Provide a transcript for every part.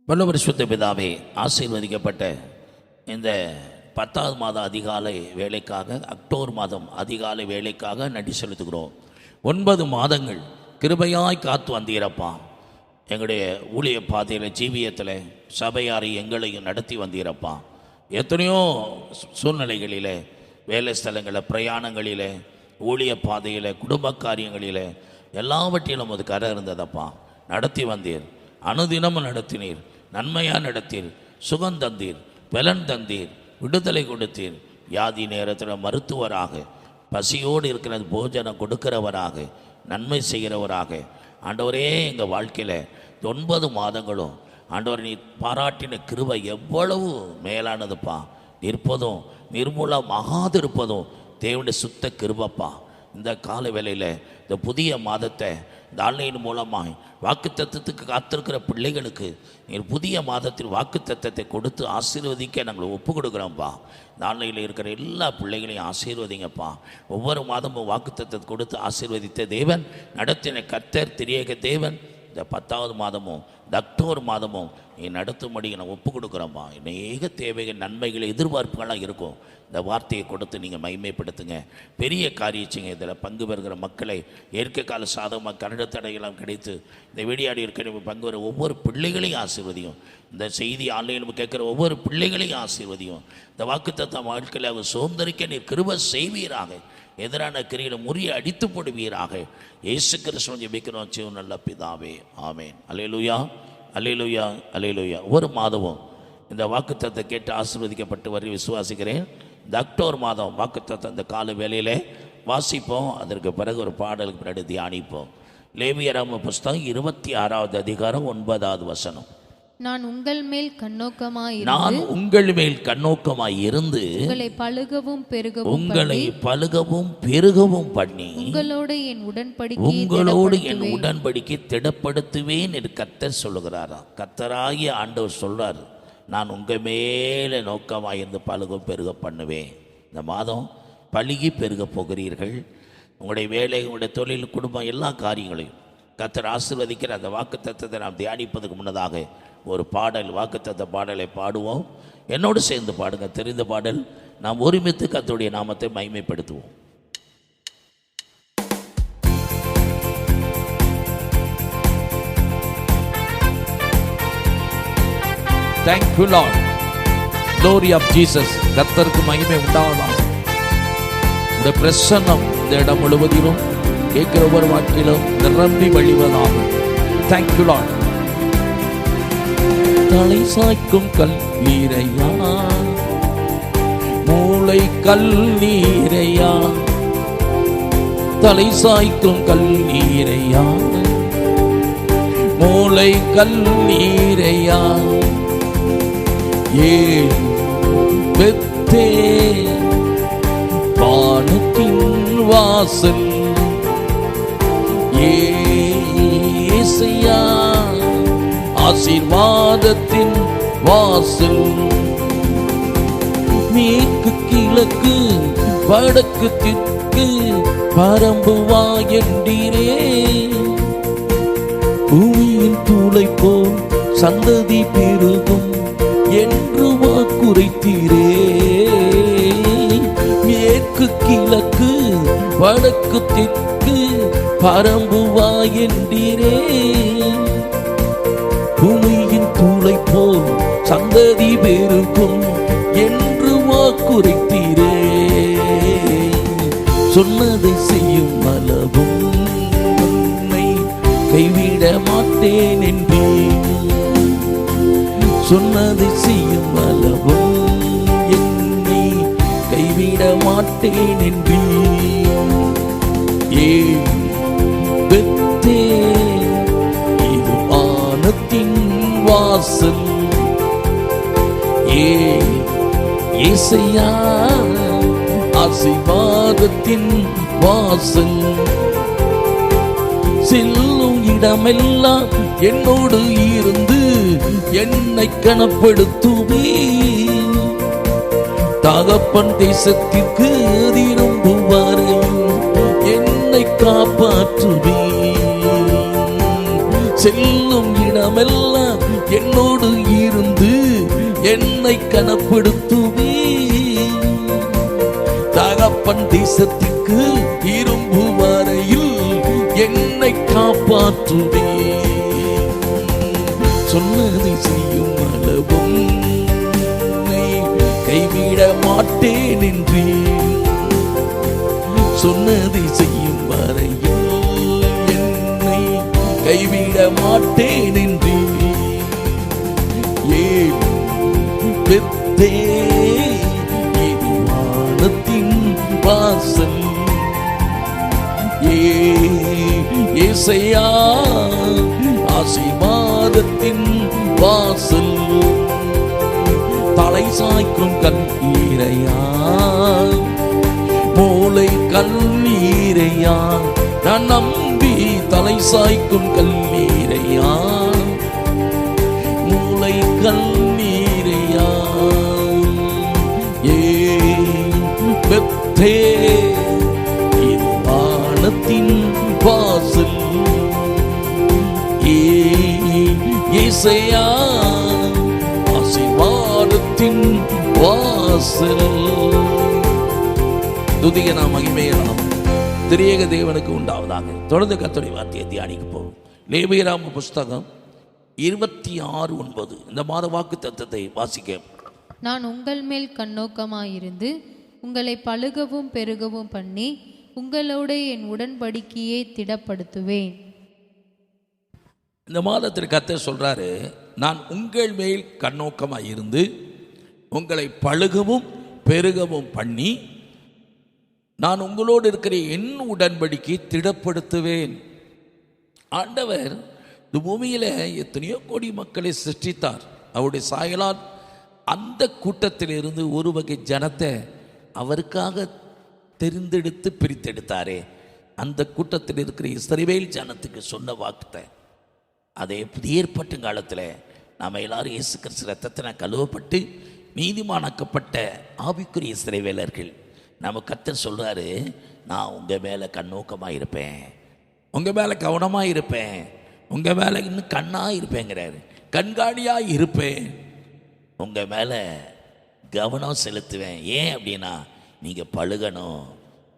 பரிசுத்த பிதாவே, ஆசீர்வதிக்கப்பட்ட இந்த 10வது மாத அதிகாலை வேலைக்காக, அக்டோபர் மாதம் அதிகாலை வேலைக்காக நன்றி செலுத்துகிறோம். 9 மாதங்கள் கிருபையாய் காத்து வந்தீரப்பா. எங்களுடைய ஊழிய பாதையில், ஜீவியத்தில் சபையாரை எங்களையும் நடத்தி வந்தீரப்பா. எத்தனையோ சூழ்நிலைகளில், வேலை ஸ்தலங்களில், பிரயாணங்களில், ஊழிய பாதையில், குடும்ப காரியங்களில் எல்லாவற்றிலும் அது கரை இருந்ததப்பா. நடத்தி வந்தீர், அனுதினமும் நடத்தினீர், நன்மையாக நடத்தீர், சுகம் தந்தீர், பலன் தந்தீர், விடுதலை கொடுத்தீர். வியாதி நேரத்தில் மருத்துவராக, பசியோடு இருக்கிற போஜனம் கொடுக்கிறவராக, நன்மை செய்கிறவராக ஆண்டவரே எங்கள் வாழ்க்கையில் 9 மாதங்களும் ஆண்டவர் நீ பாராட்டின கிருபை எவ்வளவு மேலானதுப்பா. நிற்பதும் நிர்மூலமாகாதிருப்பதும் தேவனுடைய சுத்த கிருபப்பா. இந்த கால வேளையில் இந்த புதிய மாதத்தை இந்த ஆன்லைன் மூலமாய் வாக்குத்தத்தத்துக்கு காத்திருக்கிற பிள்ளைகளுக்கு நீர் புதிய மாதத்தில் வாக்குத்தத்தத்தை கொடுத்து ஆசீர்வதிக்க நாங்கள் ஒப்பு கொடுக்குறோம்ப்பா. இந்த ஆன்லைனில் இருக்கிற எல்லா பிள்ளைகளையும் ஆசீர்வதிங்கப்பா. ஒவ்வொரு மாதமும் வாக்குத்தத்தத்தை கொடுத்து ஆசீர்வதித்த தேவன், நடத்தின கர்த்தர் திரியேக தேவன், இந்த 10வது மாதமும் இந்த அக்டோபர் மாதமும் நீ நடத்தும்படி நான் ஒப்பு கொடுக்குறோம்மா. அநேக தேவைகள், நன்மைகள், எதிர்பார்ப்புகளாக இருக்கும். இந்த வார்த்தையை கொடுத்து நீங்கள் மகிமைப்படுத்துங்க. பெரிய காரியச்சிங்க. இதில் பங்கு பெறுகிற மக்களை இயற்கை கால சாதகமாக கன்னடத்தடையெல்லாம் கிடைத்து இந்த வீடியாடி இருக்கிற பங்கு வர ஒவ்வொரு பிள்ளைகளையும் ஆசீர்வதியும். இந்த செய்தி ஆன்லைனில் கேட்குற ஒவ்வொரு பிள்ளைகளையும் ஆசீர்வதியும். இந்த வாக்குத்தத்தம் வாழ்க்கையில் அவர் சுதந்திரிக்க நீர் கிருபை செய்வீராக. எதிரான கிரியில முறிய அடித்து போடுவீராக. இயேசு கிறிஸ்துவின் ஜெபிக்கிறோம் ஜீவ நல்ல பிதாவே, ஆமேன். அல்லேலூயா, அல்லேலூயா, அல்லேலூயா. ஒரு மாதமும் இந்த வாக்குத்தத்தத்தை கேட்டு ஆசீர்வதிக்கப்பட்டு வரை விசுவாசிக்கிறேன். இந்த அக்டோபர் மாதம் வாக்குத்தத்தம் இந்த கால வேளையிலே வாசிப்போம். அதற்கு பிறகு ஒரு பாடலுக்கு பின்னாடி தியானிப்போம். லேவியராகம புஸ்தகம் 26வது அதிகாரம் 9வது வசனம். நான் உங்கள் மேல் கண்ணோக்கமாய் இருந்து உங்களை பலுகவும் பெருகவும் பண்ணி உங்களோடு என் உடன்படிக்கை திடப்படுத்துவேன் என்று கர்த்தர் சொல்லுகிறாரா. கர்த்தராகிய ஆண்டவர் சொல்றாரு, நான் உங்கள் மேலே நோக்கமாக இருந்து பலுகவும் பெருக பண்ணுவேன். இந்த மாதம் பலுகி பெருக போகிறீர்கள். உங்களுடைய வேலை, உங்களுடைய தொழில், குடும்பம், எல்லா காரியங்களையும் கர்த்தர் ஆசீர்வதிக்கிற அந்த வாக்குத்தத்தத்தை நாம் தியானிப்பதற்கு முன்னதாக ஒரு பாடல், வாக்குத்தத்த பாடலை பாடுவோம். என்னோடு சேர்ந்து பாடுங்க. தெரிந்த பாடல். நாம் ஒருமித்து கர்த்தருடைய நாமத்தை மகிமைப்படுத்துவோம். Thank you Lord. Glory of Jesus. கர்த்தருக்கு மகிமை உண்டாவதாக. இந்த பிரசன்னம் இந்த இடம் முழுவதிலும் கேட்கிற ஒவ்வொரு வாழ்க்கையிலும் நிரம்பி வழிவதாக. Thank you Lord. தலை சாய்க்கும் கல் நீரையா, மூளை கல் நீரையா, தலை சாய்க்கும் கல் நீரையா, மூளை கல் நீரையா, ஏன் பெத்தே வானத்தின் வாசல், ஏசையா ஆசீர்வாதத்தின் வாசல், மேற்கு கிழக்கு வடக்கு தெற்கு பரம்புவா என்றீரே, பூமியின் தூளை போல் சந்ததி பெருகும் என்று வாக்குரைத்தீரே. மேற்கு கிழக்கு வடக்கு தெற்கு பரம்புவா என்றீரே, பூமியின் தூளை போல் சந்ததி பெருகும் என்று வாக்குரைத்தீரே. சொன்னதை செய்யும் அளவும் உன்னை கைவிட மாட்டேன் என்றேன். சொன்னதை செய்யும் அளவும் என்னை கைவிட மாட்டேன் என்றேன். ஏன் பெத்தே இது வானத்தின் வாசல், ஏசையா ஆசீர்வாதத்தின் வாசல், செல்லும் இடமெல்லாம் என்னோடு இருந்து என்னை கனப்படுத்துவே, தகப்பன் தேசத்திற்கு திரும்புவாரே என்னை காப்பாற்றுவே. செல்லும் இடமெல்லாம் என்னோடு என்னை கனப்படுத்துவே. தகப்பன் தேசத்துக்கு இரும்பு வரையில் என்னை காப்பாற்றுவே. சொன்னதை செய்யும் அளவும் கைவிட மாட்டேன் என்று, சொன்னதை செய்யும் வரையில் என்னை கைவிட மாட்டேன் என்று. ஏன் பெத்தே இது வானத்தின் வாசல், ஏசையா ஆசீர்வாதத்தின் வாசல். தலை சாய்க்கும் கண்ணீரையா, மூளை கண்ணீரையா, நான் நம்பி தலை சாய்க்கும் கண்ணீரையா, மூளை கண்ணீரையா. பெத்தே இது வானத்தின் வாசல், ஏசையா ஆசீர்வாதத்தின் வாசல். துதிக நாம் மகிமையெல்லாம் திரியேக தேவனுக்கு உண்டாவதாக. தொடர்ந்து கர்த்தருடைய வார்த்தையை தியானிக்க போவோம். லேவியராம புஸ்தகம் 26:9 இந்த மாத வாக்கு தத்தத்தை வாசிக்க. நான் உங்கள் மேல் கண்ணோக்கமாயிருந்து உங்களை பலுகவும் பெருகவும் பண்ணி உங்களோட என் உடன்படிக்கையை திடப்படுத்துவேன். இந்த மாதத்திற்கு கர்த்தர் சொல்றாரு, நான் உங்கள் மேல் கண்ணோக்கமாக இருந்து உங்களை பழுகவும் பெருகவும் பண்ணி நான் உங்களோடு இருக்கிற என் உடன்படிக்கை திடப்படுத்துவேன். ஆண்டவர் இந்த பூமியில் எத்தனையோ கோடி மக்களை சிருஷ்டித்தார். அவருடைய சாயலால் அந்த கூட்டத்திலிருந்து ஒரு வகை ஜனத்தை அவருக்காக தெரிந்தெடுத்து பிரித்தெடுத்தாரே, அந்த கூட்டத்தில் இருக்கிற இஸ்ரவேல் ஜனத்துக்கு சொன்ன வாக்குத்தை அதே புதிய ஏற்பட்ட காலத்தில் நாம் எல்லாரும் இயேசு கிறிஸ்து ரத்தத்தினால் கழுவப்பட்டு நீதிமானாக்கப்பட்ட ஆவிக்குரிய இஸ்ரவேலர்கள். நம்ம கர்த்தர் சொல்கிறாரு, நான் உங்கள் மேலே கண்ணோக்கமாக இருப்பேன், உங்கள் மேலே கவனமாக இருப்பேன், உங்கள் மேலே இன்னும் கண்ணாக இருப்பேங்கிறாரு, கண்காணியாக இருப்பேன், உங்கள் மேலே கவனம் செலுத்துவேன். ஏன் அப்படின்னா நீங்கள் பழுகணும்,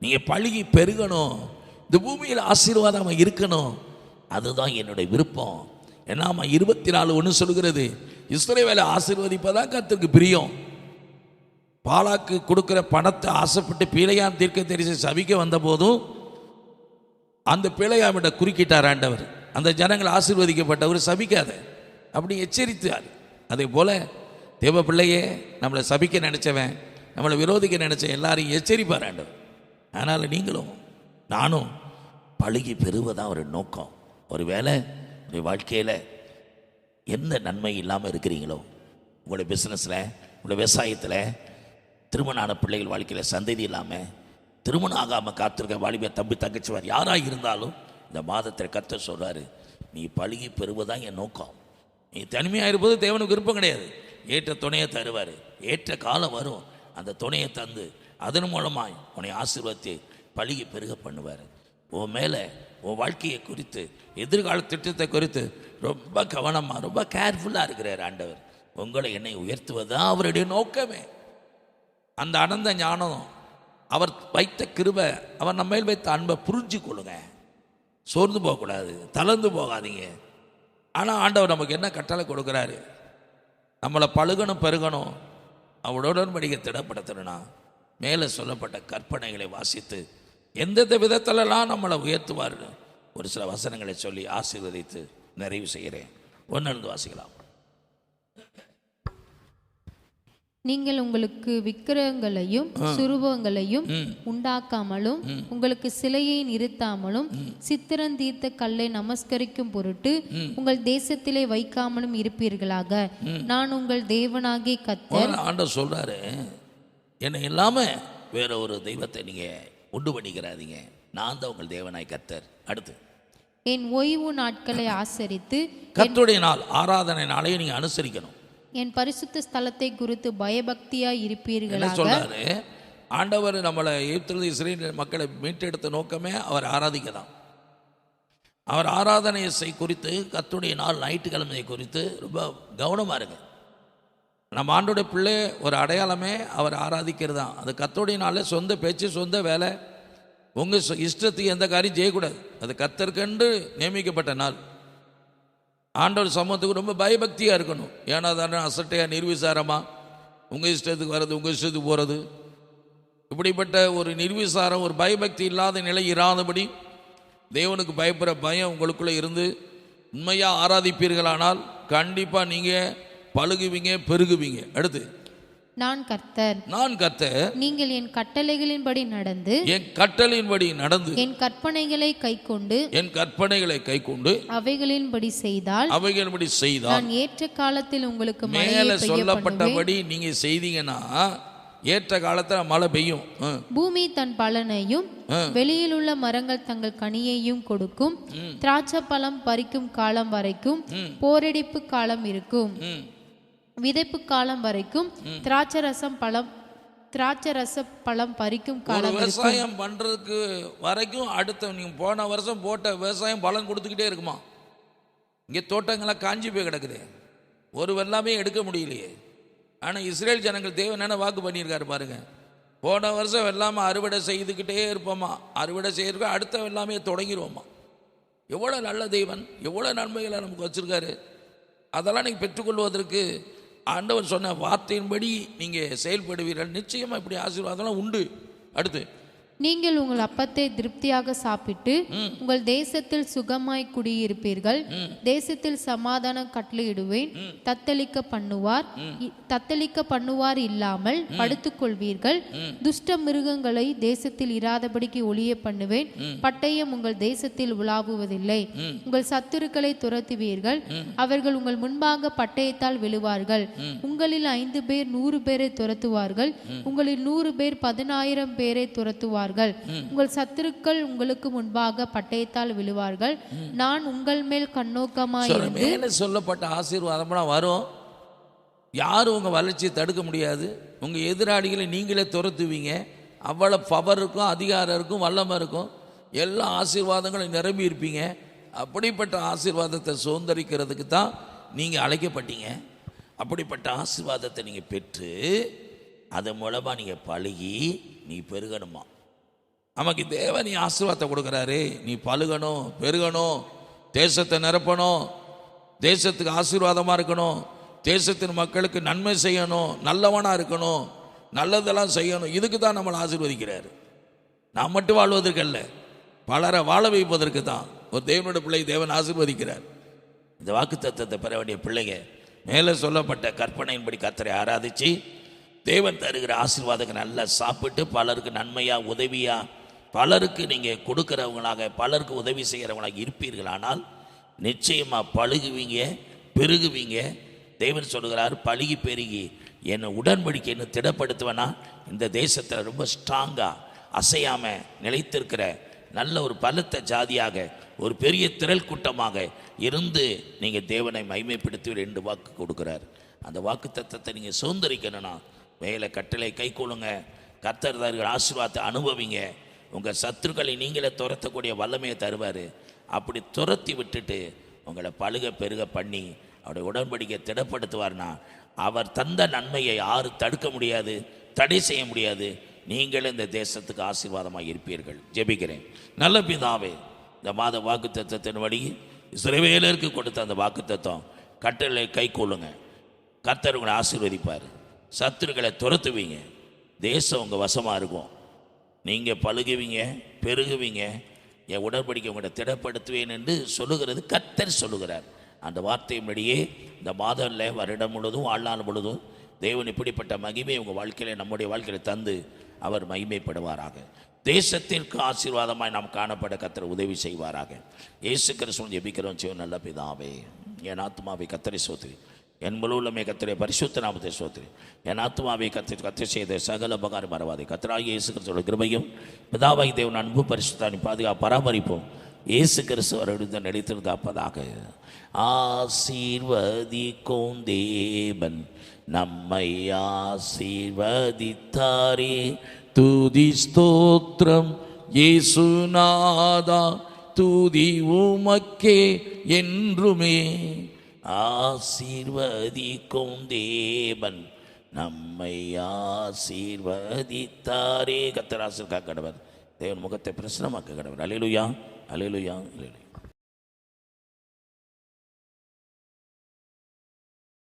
நீங்கள் பழுகி பெருகணும், இந்த பூமியில் ஆசீர்வாதமாக இருக்கணும். அதுதான் என்னுடைய விருப்பம். ஏன்னா 24:1 சொல்கிறது, இஸ்ரவேலை ஆசீர்வதிப்பதான் கர்த்தருக்கு பிரியம். பாலாக்கு கொடுக்குற பணத்தை ஆசைப்பட்டு பீலையாம் தீர்க்கதரிசி சபிக்க வந்த போதும் அந்த பீலையாமிட குறுக்கிட்டார் ஆண்டவர். அந்த ஜனங்கள் ஆசீர்வதிக்கப்பட்டவர் சபிக்காத அப்படி எச்சரித்தார். அதே போல் தேவ பிள்ளையே, நம்மளை சபிக்க நினச்சவன், நம்மளை விரோதிக்க நினச்ச எல்லாரையும் எச்சரிப்பார் ஆண்டவர். அதனால் நீங்களும் நானும் பழுகி பெறுவதான் ஒரு நோக்கம். ஒரு வேளை உங்களுடைய வாழ்க்கையில் எந்த நன்மை இல்லாமல் இருக்கிறீங்களோ, உங்களுடைய பிஸ்னஸில், உங்களுடைய விவசாயத்தில், திருமணமான பிள்ளைகள் வாழ்க்கையில் சந்ததி இல்லாமல், திருமணம் ஆகாமல் காத்திருக்க வாலிப தம்பி தங்கச்சிவார் யாராக இருந்தாலும் இந்த மாதத்தில் கர்த்தர் சொல்கிறாரு, நீ பழுகி பெறுவதான் என் நோக்கம். நீ தனிமையாக இருப்பது தேவனுக்கு விருப்பம் கிடையாது. ஏற்ற துணையை தருவார். ஏற்ற காலம் வரும், அந்த துணையை தந்து அதன் மூலமாய் உன்னை ஆசீர்வதித்து பழுகி பெருக பண்ணுவார். உன் மேலே, உன் வாழ்க்கையை குறித்து, எதிர்கால திட்டத்தை குறித்து ரொம்ப கவனமாக, ரொம்ப கேர்ஃபுல்லாக இருக்கிறார் ஆண்டவர். உங்களை என்னை உயர்த்துவதுதான் அவருடைய நோக்கமே. அந்த அனந்த ஞானம், அவர் வைத்த கிருபை, அவர் நம்ம மேல் வைத்த அன்பை புரிஞ்சு கொள்ளுங்க. சோர்ந்து போகக்கூடாது, தளர்ந்து போகாதீங்க. ஆனால் ஆண்டவர் நமக்கு என்ன கட்டளை கொடுக்குறாரு? நம்மளை பழுகணும் பெருகணும், அவரோட உடன்படிக்கை திடப்படுத்தணும்னா மேலே சொல்லப்பட்ட கற்பனைகளை வாசித்து எந்தெந்த விதத்திலெல்லாம் நம்மளை உயர்த்துவார்கள் ஒரு சில வசனங்களை சொல்லி ஆசீர்வதித்து நிறைவு செய்கிறேன். ஒன்றிருந்து வாசிக்கலாம். நீங்கள் உங்களுக்கு விக்கிரகங்களையும் சுரூபங்களையும் உண்டாக்காமலும் உங்களுக்கு சிலையை நிறுத்தாமலும் சித்திரந்தீர்த்த கல்லை நமஸ்கரிக்கும் பொருட்டு உங்கள் தேசத்திலே வைக்காமலும் இருப்பீர்களாக. நான் உங்கள் தேவனாகிய கர்த்தர். ஆண்டவர் சொல்றாரு, என்னை இல்லாம வேற ஒரு தெய்வத்தை நீங்க உண்டு பண்ணிக்கிறாதீங்க, நான் தான் உங்கள் தேவனாய் கர்த்தர். அடுத்து, என் ஓய்வு நாட்களை ஆசரித்து, கர்த்தருடைய நாள் ஆராதனை நாளையும் நீங்க அனுசரிக்கணும். என் பரிசுத்த ஸ்தலத்தை குறித்து பயபக்தியாய் இருப்பீர்களாக. சொல்றாரு, ஆண்டவர் நம்மளை எகிப்திலிருந்து இஸ்ரவேல் மக்களை மீட்டெடுத்த நோக்கமே அவர் ஆராதிக்க தான். அவர் ஆராதனை குறித்து, கர்த்தருடைய நாள் ஞாயிற்றுக்கிழமையை குறித்து ரொம்ப கவனமாக இருங்க. நம்ம ஆண்டோடைய பிள்ளை ஒரு அடையாளமே அவர் ஆராதிக்கிறது தான். அது கர்த்தருடையனால சொந்த பேச்சு சொந்த வேலை. உங்கள் இஷ்டத்துக்கு எந்த காரியம் செய்யக்கூடாது. அது கர்த்தருக்கென்று நியமிக்கப்பட்ட நாள். ஆண்டவர் சமூகத்துக்கு ரொம்ப பயபக்தியாக இருக்கணும். ஏன்னா தானே அசட்டையாக நிர்விசாரமாக உங்கள் இஷ்டத்துக்கு வர்றது, உங்கள் இஷ்டத்துக்கு போகிறது, இப்படிப்பட்ட ஒரு நிர்விசாரம், ஒரு பயபக்தி இல்லாத நிலை இராதபடி தேவனுக்கு பயப்படுற பயம் உங்களுக்குள்ளே இருந்து உண்மையாக ஆராதிப்பீர்களானால் கண்டிப்பாக நீங்கள் பழுகுவீங்க, பெருகுவீங்க. அடுத்து, நான் கர்த்தர், நான் கர்த்தர், நீங்கள் என் கட்டளைகளின்படி நடந்து, என் கட்டளையின்படி நடந்து, என் கற்பனைகளை கைக்கொண்டு, என் கற்பனைகளை கைக்கொண்டு அவைகளின்படி செய்தால், அவைகளின்படி செய்தால், நான் ஏற்ற காலத்தில் உங்களுக்கு மழையை மேலே பெய்ய சொல்லப்பட்டபடி நீங்க செய்தீங்கன்னா ஏற்ற காலத்துல மழை பெய்யும். பூமி தன் பலனையும் வெளியில் உள்ள மரங்கள் தங்கள் கனியையும் கொடுக்கும். திராட்சை பழம் பறிக்கும் காலம் வரைக்கும் போரடிப்பு காலம் இருக்கும். விதைப்பு காலம் வரைக்கும் திராட்சை ரச பழம் பறிக்கும் காலம். விவசாயம் பண்றதுக்கு வரைக்கும் அடுத்த நீங்க போன வருஷம் போட்ட விவசாயம் பலன் கொடுத்துக்கிட்டே இருக்குமா? இங்கே தோட்டங்கள்லாம் காஞ்சி போய் கிடக்குது, ஒரு வெள்ளாமே எடுக்க முடியலையே. ஆனால் இஸ்ரேல் ஜனங்கள் தேவன் என்ன வாக்கு பண்ணியிருக்காரு பாருங்க. போன வருஷம் வெள்ளாமை அறுவடை செய்துக்கிட்டே இருப்போமா, அறுவடை செய்யறதுக்கு அடுத்த வெள்ளாமையை தொடங்கிடுவோமா. எவ்வளோ நல்ல தெய்வன், எவ்வளோ நன்மைகளை நமக்கு வச்சுருக்காரு. அதெல்லாம் நீங்கள் பெற்றுக்கொள்வதற்கு ஆண்டவர் சொன்ன வார்த்தையின்படி நீங்கள் செயல்படுவீர்கள். நிச்சயமாக இப்படி ஆசீர்வாதம்லாம் உண்டு. அடுத்து, நீங்கள் உங்கள் அப்பத்தை திருப்தியாக சாப்பிட்டு உங்கள் தேசத்தில் சுகமாய் குடியிருப்பீர்கள். தேசத்தில் சமாதானம் கட்டளையிடுவேன். தத்தளிக்க பண்ணுவார் இல்லாமல் படுத்துக் கொள்வீர்கள். துஷ்ட மிருகங்களை தேசத்தில் இராதபடிக்கு ஒளிய பண்ணுவேன். பட்டயம் உங்கள் தேசத்தில் உலாவுவதில்லை. உங்கள் சத்துருக்களை துரத்துவீர்கள். அவர்கள் உங்கள் முன்பாக பட்டயத்தால் விழுவார்கள். உங்களில் 5 பேர் 100 பேரை துரத்துவார்கள். உங்களில் 100 பேர் 10,000 பேரை துரத்துவார்கள். உங்கள் சத்துருக்கள் உங்களுக்கு முன்பாக பட்டயத்தால் விழுவார்கள். நான் உங்கள் மேல் கண்ணோக்கமாயிருந்து. மேலே சொல்லப்பட்ட ஆசீர்வாதம்லாம் வரும். யாரும் உங்க வளர்ச்சியை தடுக்க முடியாது. உங்க எதிராளிகளை நீங்களே துரத்துவீங்க. அவ்வளவு பவர் இருக்கும், அதிகாரம் இருக்கும், வல்லமை இருக்கும். எல்லா ஆசீர்வாதங்களும் நிரம்பி இருப்பீங்க. அப்படிப்பட்ட ஆசீர்வாதத்தை சுதந்திரிக்கிறதுக்கு தான் நீங்க அழைக்கப்பட்டீங்க. அப்படிப்பட்ட ஆசீர்வாதத்தை நீங்க பெற்று அது மூலமா நீங்க பழகி நீ பெருகணுமா. நமக்கு தேவன் நீ ஆசீர்வாதத்தை கொடுக்குறாரு. நீ பழுகணும், பெருகணும், தேசத்தை நிரப்பணும், தேசத்துக்கு ஆசீர்வாதமாக இருக்கணும், தேசத்தின் மக்களுக்கு நன்மை செய்யணும், நல்லவனாக இருக்கணும், நல்லதெல்லாம் செய்யணும். இதுக்கு தான் நம்மளை ஆசீர்வதிக்கிறாரு. நாம் மட்டும் வாழ்வதற்கு அல்ல, பலரை வாழ வைப்பதற்கு தான் ஒரு தேவனுடைய பிள்ளை தேவன் ஆசீர்வதிக்கிறார். இந்த வாக்கு தத்தத்தை பெற வேண்டிய பிள்ளைங்க மேலே சொல்லப்பட்ட கற்பனையின்படி கர்த்தரை ஆராதிச்சு தேவன் தருகிற ஆசீர்வாதத்தை நல்லா சாப்பிட்டு பலருக்கு நன்மையாக உதவியாக பலருக்கு நீங்கள் கொடுக்குறவங்களாக பலருக்கு உதவி செய்கிறவங்களாக இருப்பீர்களானால் நிச்சயமாக பழுகுவீங்க, பெருகுவீங்க. தேவன் சொல்லுகிறார், பழுகி பெருகி என்னை உடன்படிக்கைன்னு திடப்படுத்துவேன்னா இந்த தேசத்தில் ரொம்ப ஸ்ட்ராங்காக அசையாமல் நிலைத்திருக்கிற நல்ல ஒரு பலத்த ஜாதியாக ஒரு பெரிய திரள் கூட்டமாக இருந்து நீங்கள் தேவனை மகிமைப்படுத்துவீர் என்று வாக்கு கொடுக்குறார். அந்த வாக்கு தத்தத்தை நீங்கள் சுதந்திரிக்கணும்னா மேலே கட்டளை கை கொள்ளுங்க. கர்த்தர் தருகிற ஆசீர்வாதத்தை அனுபவிங்க. உங்கள் சத்துருக்களை நீங்களே துரத்தக்கூடிய வல்லமையை தருவார். அப்படி துரத்தி விட்டுட்டு உங்களை பழுக பெருக பண்ணி அவருடைய உடன்படிக்கை திடப்படுத்துவார்னா அவர் தந்த நன்மையை யாரும் தடுக்க முடியாது, தடை செய்ய முடியாது. நீங்களே இந்த தேசத்துக்கு ஆசீர்வாதமாக இருப்பீர்கள். ஜெபிக்கிறேன். நல்ல பிதாவே, இந்த மாத வாக்கு தத்தத்தின் வழி இஸ்ரவேலருக்கு கொடுத்த அந்த வாக்கு தத்தம் கட்டளை கை கொள்ளுங்க. கர்த்தர் உங்களை ஆசீர்வதிப்பார். சத்துருக்களை துரத்துவீங்க. தேசம் உங்கள் வசமாக இருக்கும். நீங்கள் பழுகுவீங்க, பெருகுவீங்க. என் உடன்படிக்கை உங்களை திடப்படுத்துவேன் என்று சொல்லுகிறது கர்த்தர் சொல்லுகிறார். அந்த வார்த்தையின்படியே இந்த மாதம் இல்லை, வருடம் முழுதும் வாழ்நாள் முழுதும் தேவன் இப்படிப்பட்ட மகிமை உங்கள் வாழ்க்கையில் நம்முடைய வாழ்க்கையில் தந்து அவர் மகிமைப்படுவாராக. தேசத்திற்கு ஆசீர்வாதமாய் நாம் காணப்பட கர்த்தர் உதவி செய்வாராக. இயேசு கிறிஸ்துவின் ஜெபிக்கிறோம் ஜீவன் நல்ல பிதாவே. என் ஆத்மாவை கர்த்தரை ஸ்தோத்திரி, என் முழுவலுமே கர்த்தரை பரிசுத்த நாமத்தை ஸ்தோத்திரி. என் ஆத்மாவை கர்த்தர் செய்த சகல உபகாரம் மறவாதே. கர்த்தராகிய இயேசு கிறிஸ்துவோட கிருபையும் பிதாவாகிய தேவன் அன்பு பரிசுத்தானி பாதுகாப்பு பராமரிப்போம் இயேசு கிறிஸ்து அவருடன் நடித்து காப்பதாக. ஆசீர்வதிக்கும் தேவன் நம்மை ஆசீர்வதித்தாரே. துதி ஸ்தோத்திரம் இயேசுநாதா, துதி உமக்கே என்றுமே. ஆசீர்வதிக்கும் தேவன் நம்மை ஆசீர்வதித்தாரே. கர்த்தர் ஆசீர்வதிக்க கடவர். தேவன் முகத்தை பிரசன்னமாக்க கடவர். அல்லேலூயா, அல்லேலூயா, அல்லேலூயா.